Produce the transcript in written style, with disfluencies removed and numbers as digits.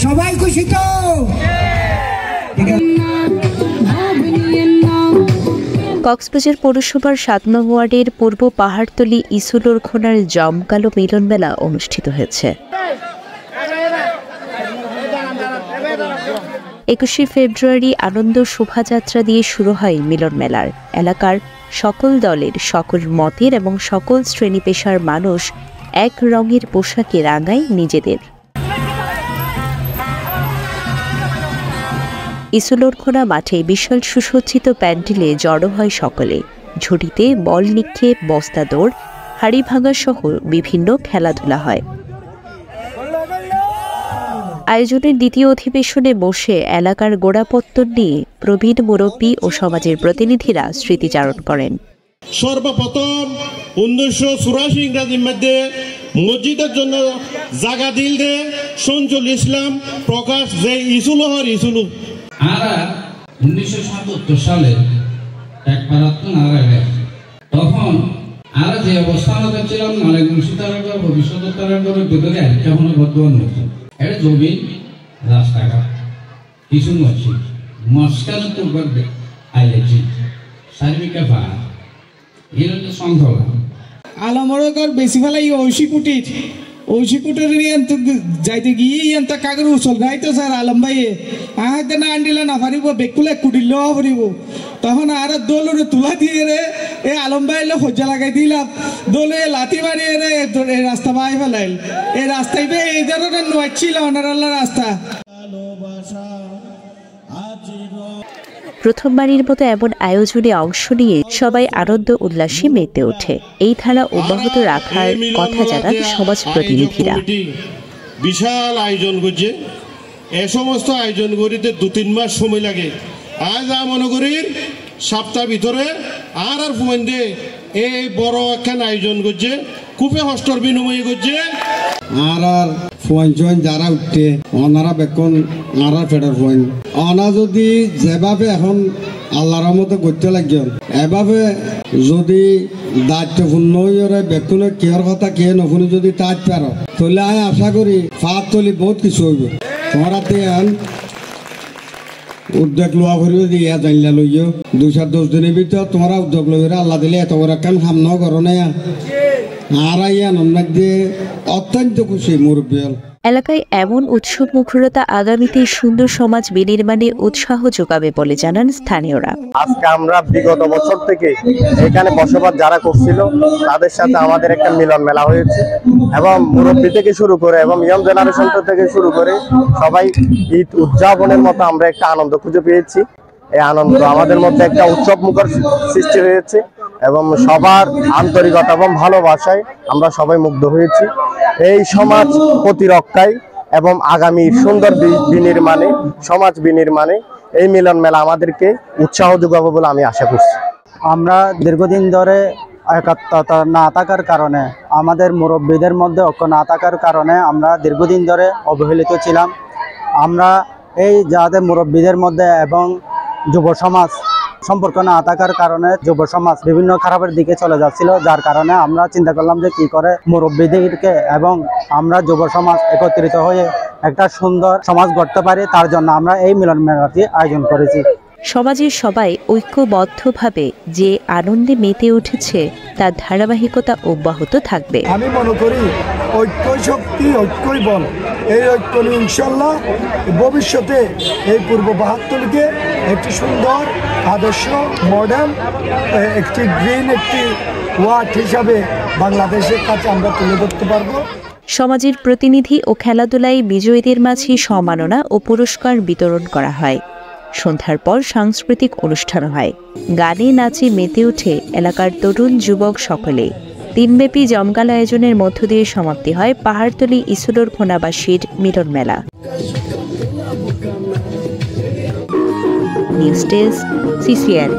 সবাই খুশি তো? কক্সবাজার পৌরসভার ৭ নং ওয়ার্ডের পূর্ব পাহাড়তলী ইসুলোরখোনার জমকালো মিলন মেলা অনুষ্ঠিত হয়েছে। ২১শে ফেব্রুয়ারি আনন্দ শোভাযাত্রা দিয়ে শুরু হয় মিলন মেলার। এলাকার সকল দলের, সকল মতের এবং সকল শ্রেণী পেশার মানুষ এক রঙের পোশাকে রাঙায় নিজেদের। ইসুলোরখোনা মাঠে বিশাল সুসজ্জিত প্যান্ডেলে জড়ো হয় সকলে। ঝুড়িতে বল নিক্ষেপ, বস্তা দৌড়, হাড়ি ভাঙা সহ বিভিন্ন খেলাধুলা হয়। আয়োজনের দ্বিতীয় অধিবেশনে বসে এলাকার গোড়াপত্তন নিয়ে প্রবীণ মুরব্বী ও সমাজের প্রতিনিধিরা স্মৃতিচারণ করেন। সর্বপ্রথম 1984 ইংরাজির মধ্যে মসজিদের জন্য জায়গা দিল সঞ্জুল ইসলাম প্রকাশ যে ইসুলো হর ইসুলো। আর 1977 সালে তখন আর যে অবস্থানে ছিলাম নারায়ণ সীতারাগর ভবিষ্যৎ তারাগর দুটোকে এখন বর্তমান হচ্ছে এটা জমি রাস্তাঘাট কিছু মসজিদ মস্কানো তো করবে আইলেছি সার্বিকা পা এর তো সংখ্যা আলমরকর বেশি ফেলাই ঐশী কুটির যাইতে গিয়ে এনতা কাগর উচল নাই তো স্যার আলম ভাইয়ে আহাতে না আন্ডিলে না পারিব বেকুলে কুটিল পারিব তখন আর দোলরে তুলা দিয়ে রে এ আলম ভাইলে সজ্জা লাগাই দিলাম দোলে লাথি মারিয়ে রে রাস্তা বাই ফেলাইল এই রাস্তায় এই ধরনের নোয়াচ্ছিল অনারাল্লা রাস্তা। প্রথমবারের মতো এমন আয়োজনে অংশ নিয়ে সবাই আনন্দ উল্লাসে মেতে ওঠে। এই ধারা অব্যাহত রাখার কথা জানান সমাজ প্রতিনিধিরা। বিশাল আয়োজন করছে, এ সমস্ত আয়োজন করিতে 2-3 মাস সময় লাগে। আজ মনে করি সপ্তাহ ভিতরে আর ফুমাইন্দে এই বড় একখান আয়োজন করছে, খুবই হস্তর বিনিময় করছে। আর ফুয়াইন যারা উঠতে অনারা বেকন আর ফেডার ফুয়াইন অনা যদি যেভাবে এখন আল্লাহর মতো করতে লাগেন এভাবে যদি দায়িত্বপূর্ণ বেকুনে কেয়ার কথা কে নশুনি যদি তাজ পার তাহলে আমি আশা করি ফাঁদ তলি বহুত কিছু হইব। তোমরা উদ্যোগ লোৱা করিও দিয়া জানলা লইও 2-10 দিনের ভিতর তোমরা উদ্যোগ লইরা আল্লাহ দিলে এত বড় কাম সামনাও করো না আর আনন্দ দিয়ে অত্যন্ত খুশি মুরব্বী। এলাকায় এমন উৎসব মুখরতা আগামীতে সুন্দর সমাজ বিনির্মাণে উৎসাহ যোগাবে বলে জানান স্থানীয়রা। আজকে আমরা বিগত বছর থেকে এখানে বসবাস যারা করছিল তাদের সাথে আমাদের একটা মিলন মেলা হয়েছে এবং মুরব্বী থেকে শুরু করে এবং ইয়ং জেনারেশন থেকে শুরু করে সবাই ঈদ উদযাপনের মতো আমরা একটা আনন্দ খুঁজে পেয়েছি। এই আনন্দ আমাদের মধ্যে একটা উৎসব মুখর সৃষ্টি হয়েছে এবং সবার আন্তরিকতা এবং ভালোবাসায় আমরা সবাই মুগ্ধ হয়েছি। এই সমাজ প্রতিরক্ষায় এবং আগামী সুন্দর বিনির্মাণে সমাজ বিনির্মাণে এই মিলন মেলা আমাদেরকে উৎসাহ যোগাবে বলে আমি আশা করছি। আমরা দীর্ঘদিন ধরে একাত্মতা না থাকার কারণে আমাদের মুরব্বীদের মধ্যে ঐক্য না থাকার কারণে আমরা দীর্ঘদিন ধরে অবহেলিত ছিলাম। আমরা এই যাদের মুরব্বীদের মধ্যে এবং যুব সমাজ সম্পর্ক না থাকার কারণে যুব সমাজ বিভিন্ন খারাপের দিকে চলে যাচ্ছিল, যার কারণে আমরা চিন্তা করলাম যে কি করে মুরব্বীদেরকে এবং আমরা যুব সমাজ একত্রিত হয়ে একটা সুন্দর সমাজ গড়তে পারি, তার জন্য আমরা এই মিলন মেলাটি আয়োজন করেছি। সমাজের সবাই ঐক্যবদ্ধভাবে যে আনন্দে মেতে উঠেছে তার ধারাবাহিকতা অব্যাহত থাকবে। আমি মনে করি ঐক্যই শক্তি, ঐক্যই বল। এই ঐক্য নিয়ে ইনশাল্লাহ ভবিষ্যতে এই পূর্ব পাহাড়তলীকে একটি সুন্দর আদর্শ মডার্ন একটি গ্রিন একটি ওয়ার্ড হিসাবে বাংলাদেশের কাছে আমরা তুলে ধরতে পারবো। সমাজের প্রতিনিধি ও খেলাধুলায় বিজয়ীদের মাঝে সম্মাননা ও পুরস্কার বিতরণ করা হয়। সন্ধ্যার পর সাংস্কৃতিক অনুষ্ঠান হয়। গানে নাচে মেতে ওঠে এলাকার তরুণ যুবক সকলে। দিনব্যাপী জমকালো আয়োজনের মধ্য দিয়ে সমাপ্তি হয় পাহাড়তলী ইসুলোরখোনাবাসীর মিলন মেলা। News desk, CCN।